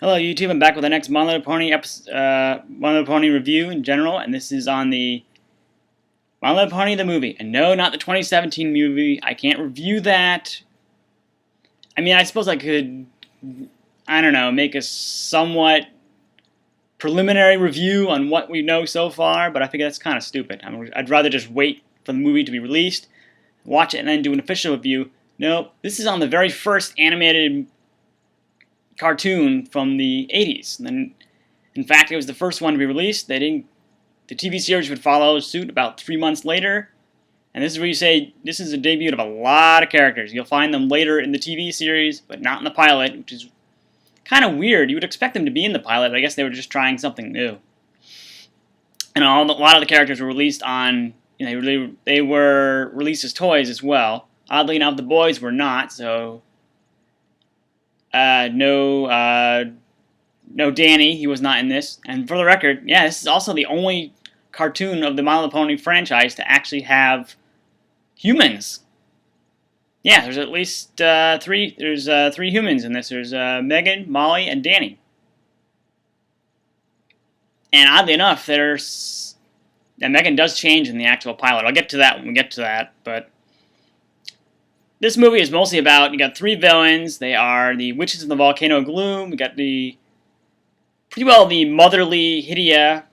Hello YouTube, I'm back with the next My Little Pony My Little Pony review in general, and this is on the My Little Pony the movie. And no, not the 2017 movie. I can't review that. I mean, I suppose I could, I don't know, make a somewhat preliminary review on what we know so far, but I figure that's kind of stupid. I'd rather just wait for the movie to be released, watch it, and then do an official review. No, this is on the very first animated cartoon from the 80s. And in fact, it was the first one to be released. The TV series would follow suit about 3 months later. And this is where you say this is a debut of a lot of characters. You'll find them later in the TV series, but not in the pilot, which is kind of weird. You would expect them to be in the pilot, but I guess they were just trying something new. And a lot of the characters were released on, they were released as toys as well. Oddly enough, the boys were not, so no Danny, he was not in this. And for the record, yeah, this is also the only cartoon of the My Little Pony franchise to actually have humans. Yeah, there's at least three. There's three humans in this. There's Megan, Molly, and Danny. And oddly enough, Megan does change in the actual pilot. I'll get to that when we get to that, but this movie is mostly about, you got three villains. They are the Witches of the Volcano of Gloom. We got pretty well the motherly Hydia,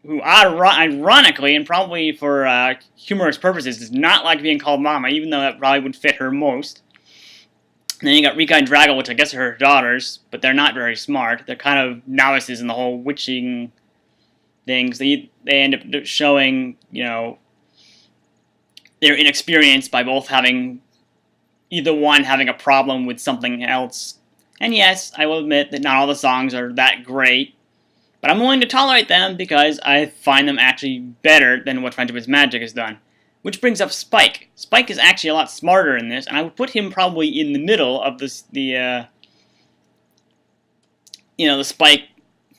who ironically, and probably for humorous purposes, does not like being called Mama, even though that probably would fit her most. And then you got Rika and Draggle, which I guess are her daughters, but they're not very smart. They're kind of novices in the whole witching things. They end up showing, their inexperience by both either one having a problem with something else. And yes, I will admit that not all the songs are that great, but I'm willing to tolerate them because I find them actually better than what Friendship is Magic has done. Which brings up Spike. Spike is actually a lot smarter in this, and I would put him probably in the middle of the Spike,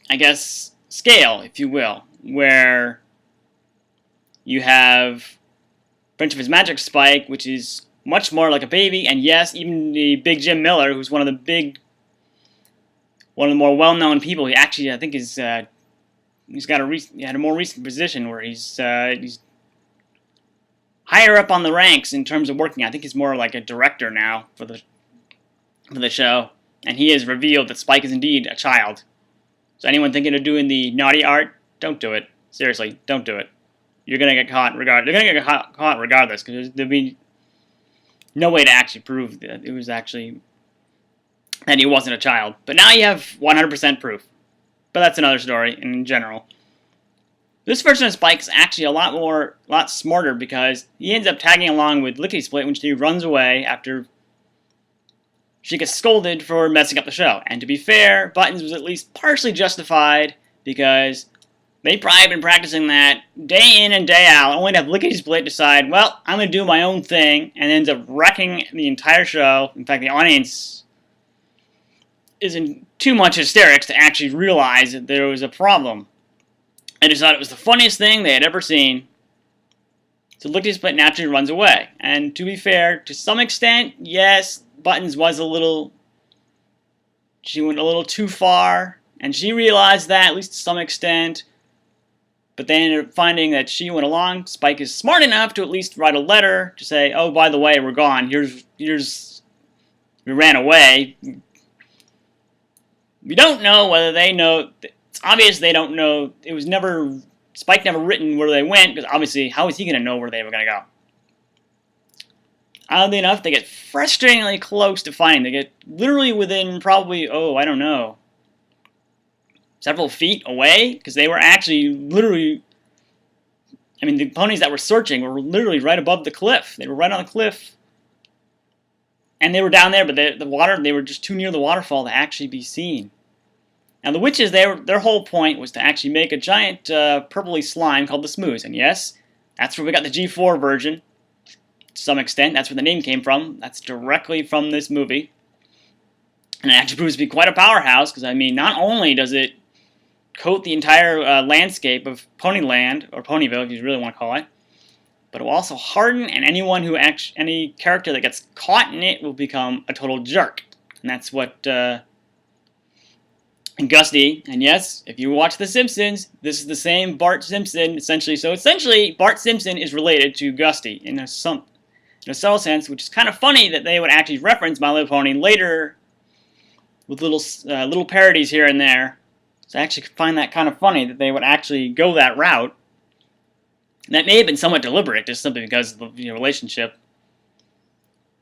I guess, scale, if you will, where you have Friendship is Magic Spike, which is much more like a baby, and yes, even the Big Jim Miller, who's one of the more well-known people. He actually, I think, he had a more recent position where he's higher up on the ranks in terms of working. I think he's more like a director now for the show, and he has revealed that Spike is indeed a child. So anyone thinking of doing the naughty art, don't do it. Seriously, don't do it. You're gonna get caught regardless. They're gonna get caught regardless, because there'll be no way to actually prove that that he wasn't a child. But now you have 100% proof. But that's another story in general. This version of Spike is actually a lot smarter, because he ends up tagging along with Lickety Split when she runs away after she gets scolded for messing up the show. And to be fair, Buttons was at least partially justified, because they've probably been practicing that day in and day out, only to have Lickety Split decide, well, I'm going to do my own thing, and ends up wrecking the entire show. In fact, the audience is in too much hysterics to actually realize that there was a problem. They just thought it was the funniest thing they had ever seen. So Lickety Split naturally runs away. And to be fair, to some extent, yes, Buttons she went a little too far, and she realized that, at least to some extent. But they ended up finding that she went along. Spike is smart enough to at least write a letter to say, oh, by the way, we're gone. We ran away. We don't know whether they know. It's obvious they don't know. Spike never written where they went, because obviously, how is he going to know where they were going to go? Oddly enough, they get frustratingly close to finding. They get literally within probably, I don't know, several feet away, because they were actually literally, the ponies that were searching were literally right above the cliff. They were right on the cliff, and they were down there, but they were just too near the waterfall to actually be seen. Now the witches, their whole point was to actually make a giant purpley slime called the Smooze, and yes, that's where we got the G4 version. To some extent, that's where the name came from. That's directly from this movie, and it actually proves to be quite a powerhouse, because not only does it coat the entire landscape of Ponyland, or Ponyville if you really want to call it, but it will also harden, and any character that gets caught in it will become a total jerk. And that's what and Gusty. And yes, if you watch The Simpsons, this is the same Bart Simpson, essentially. So essentially, Bart Simpson is related to Gusty in a subtle sense, which is kind of funny that they would actually reference My Little Pony later with little parodies here and there. So I actually find that kind of funny that they would actually go that route. And that may have been somewhat deliberate, just simply because of the relationship.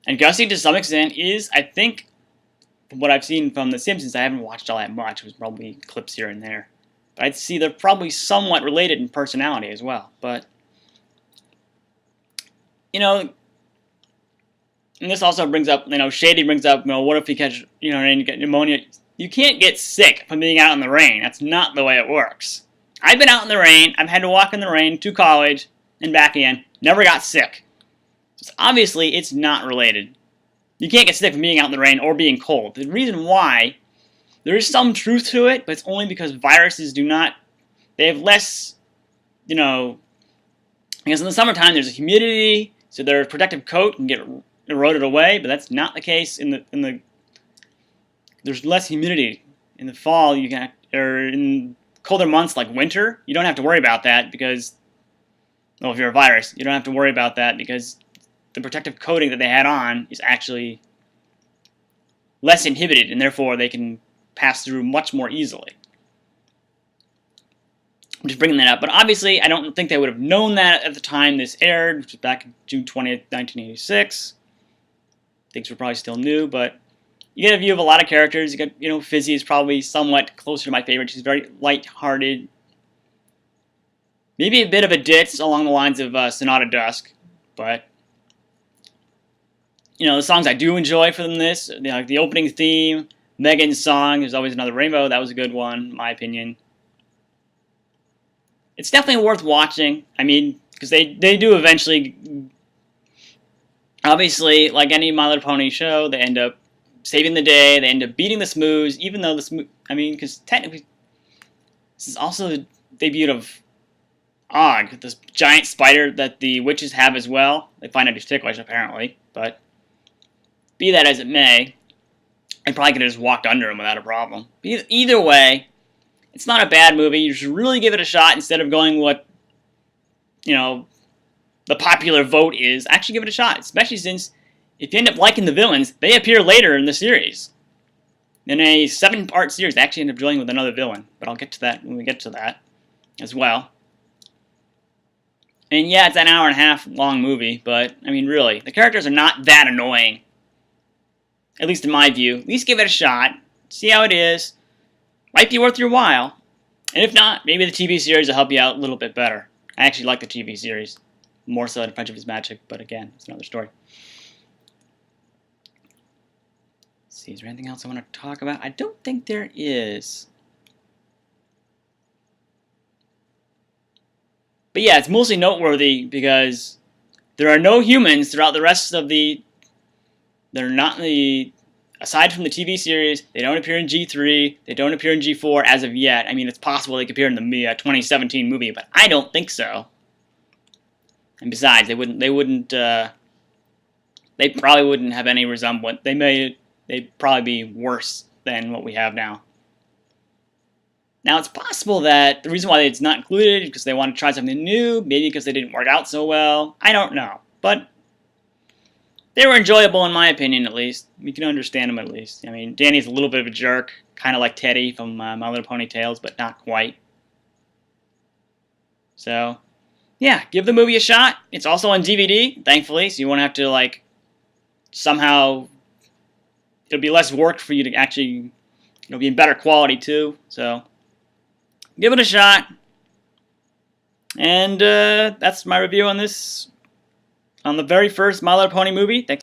And Gusty, to some extent, is, I think, from what I've seen from The Simpsons, I haven't watched all that much. It was probably clips here and there. But I'd see they're probably somewhat related in personality as well. But, and this also brings up, Shady brings up, what if you catch, and you get pneumonia? You can't get sick from being out in the rain. That's not the way it works. I've been out in the rain. I've had to walk in the rain to college and back again. Never got sick. So obviously, it's not related. You can't get sick from being out in the rain or being cold. The reason why, there is some truth to it, but it's only because viruses they have less, because in the summertime there's a humidity, so their protective coat can get eroded away, but that's not the case there's less humidity. In the fall, or in colder months like winter, you don't have to worry about that because, if you're a virus, you don't have to worry about that because the protective coating that they had on is actually less inhibited, and therefore they can pass through much more easily. I'm just bringing that up, but obviously I don't think they would have known that at the time this aired, which was back on June 20th, 1986. Things were probably still new, but you get a view of a lot of characters. You get, Fizzy is probably somewhat closer to my favorite. She's very light-hearted. Maybe a bit of a ditz along the lines of Sonata Dusk, but the songs I do enjoy from this, the opening theme, Megan's song, There's Always Another Rainbow, that was a good one, in my opinion. It's definitely worth watching. Because they do eventually, obviously, like any My Little Pony show, they end up saving the day, they end up beating the Smoos, even though because technically, this is also the debut of Og, this giant spider that the witches have as well. They find it ticklish, apparently, but be that as it may, I probably could have just walked under him without a problem. Either way, it's not a bad movie. You should really give it a shot instead of going what, the popular vote is. Actually give it a shot, especially since if you end up liking the villains, they appear later in the series. In a 7-part series, they actually end up joining with another villain, but I'll get to that when we get to that as well. And yeah, it's an hour-and-a-half long movie, but, really, the characters are not that annoying. At least in my view. At least give it a shot. See how it is. Might be worth your while. And if not, maybe the TV series will help you out a little bit better. I actually like the TV series. More so than Friendship is Magic, but again, it's another story. Let's see, is there anything else I want to talk about? I don't think there is. But yeah, it's mostly noteworthy because there are no humans throughout the rest of the... They're not in the... Aside from the TV series, they don't appear in G3, they don't appear in G4 as of yet. It's possible they could appear in the 2017 movie, but I don't think so. And besides, they probably wouldn't have any resemblance. They'd probably be worse than what we have now. Now, it's possible that the reason why it's not included is because they want to try something new, maybe because they didn't work out so well. I don't know, but they were enjoyable in my opinion, at least. We can understand them at least. Danny's a little bit of a jerk, kind of like Teddy from My Little Pony Tales, but not quite. So, yeah, give the movie a shot. It's also on DVD, thankfully, so you won't have to, somehow... It'll be less work for you to actually... It'll be in better quality, too, so... Give it a shot. And that's my review on this... On the very first My Little Pony movie. Thanks.